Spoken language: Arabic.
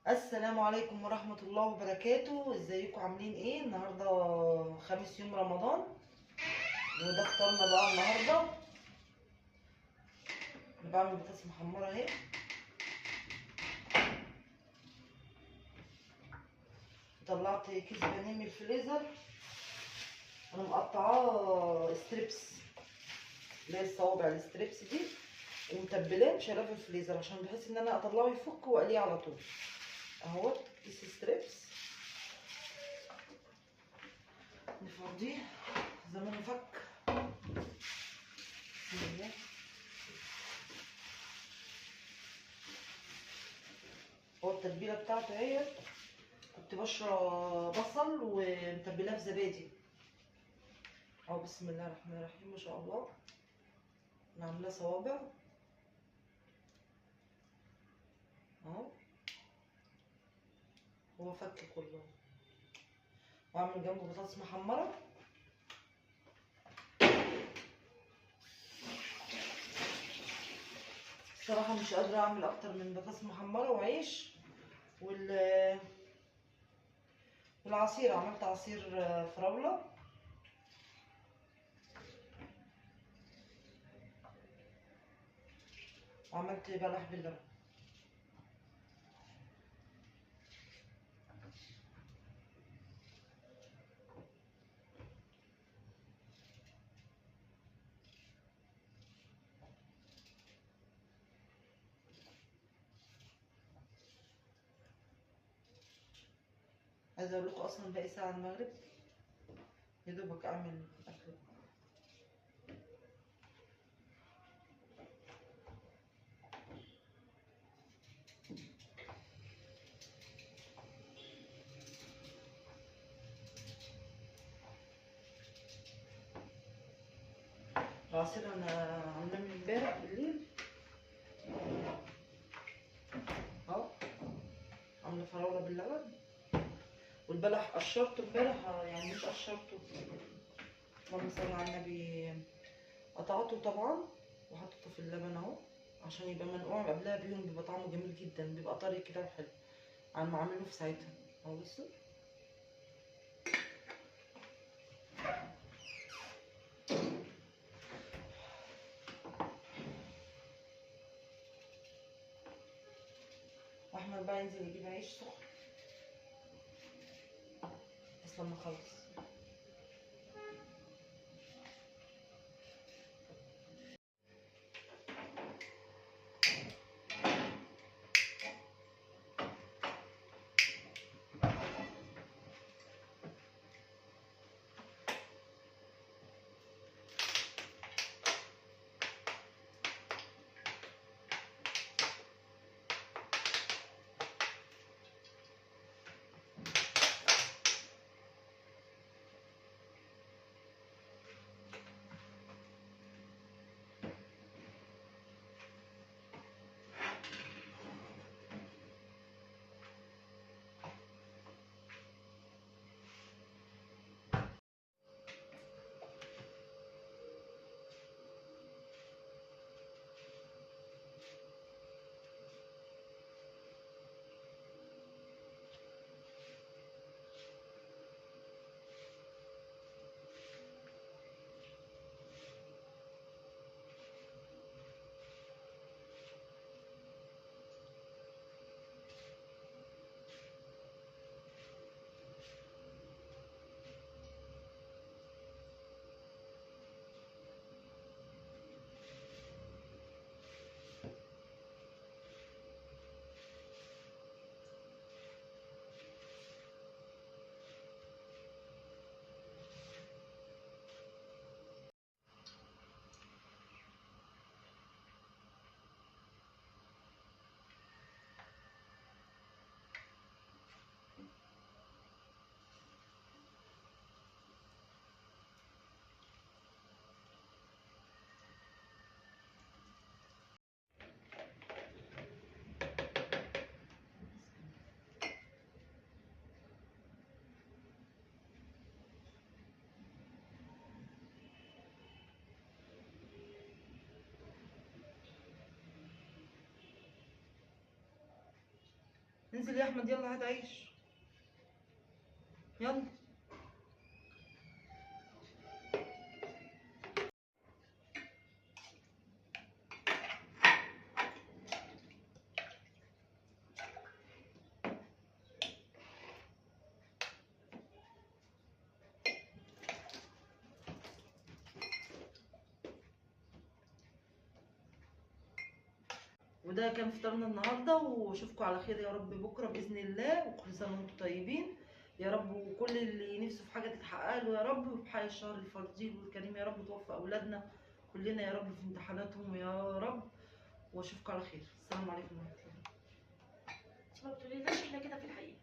السلام عليكم ورحمة الله وبركاته. ازيكم عاملين ايه؟ النهاردة خامس يوم رمضان، وده فطارنا بقى النهاردة. انا بعمل بطاطس محمرة اهي. طلعت كيس بانيه من الفريزر، انا مقطعاه ستريبس، اللي هي الصوابع الستريبس دي، ومتبلاه مشيلاه في الفريزر عشان بحيث ان انا اطلعه يفك واقليه على طول. اهوت كيس ستريبس نفضيه زمان فك. بسم الله. هو التتبيله بتاعته اهي، كنت بشرب بصل ومتبلاه في زبادي اهو. بسم الله الرحمن الرحيم، ما شاء الله. انا عاملاه صوابع اهو، هو فك كله. واعمل جنبه بطاطس محمره. الصراحه مش قادره اعمل اكتر من بطاطس محمره وعيش والعصير. عملت عصير فراوله، وعملت بلح باللبن. عايزه اقول لكم اصلا باقي ساعه المغرب، يا دوبك اعمل اكل. العصير انا عاملاه من امبارح بالليل اهو. عامله فراوله باللبن، والبلح قشرته امبارح، يعني مش قشرته، اللهم صل على النبي، قطعته طبعا وحطيته في اللبن اهو عشان يبقى منقوع قبلها بيوم، بيبقى طعمه جميل جدا، بيبقى طري كده وحلو عن ما اعمله في ساعتها اهو. بصوا، واحمد بقى ينزل يجيب عيش سخن بس لما اخلص. انزل يا احمد يلا هات عيش، يلا. وده كان فطارنا النهارده، واشوفكم على خير يا رب بكره باذن الله، وكل سنه وانتم طيبين يا رب، وكل اللي نفسه في حاجه تتحقق له يا رب، وبحق الشهر الفضيل والكريم يا رب توفق اولادنا كلنا يا رب في امتحاناتهم يا رب، واشوفكم على خير. السلام عليكم ورحمه الله. ما بتقوليلناش احنا كده في الحقيقة.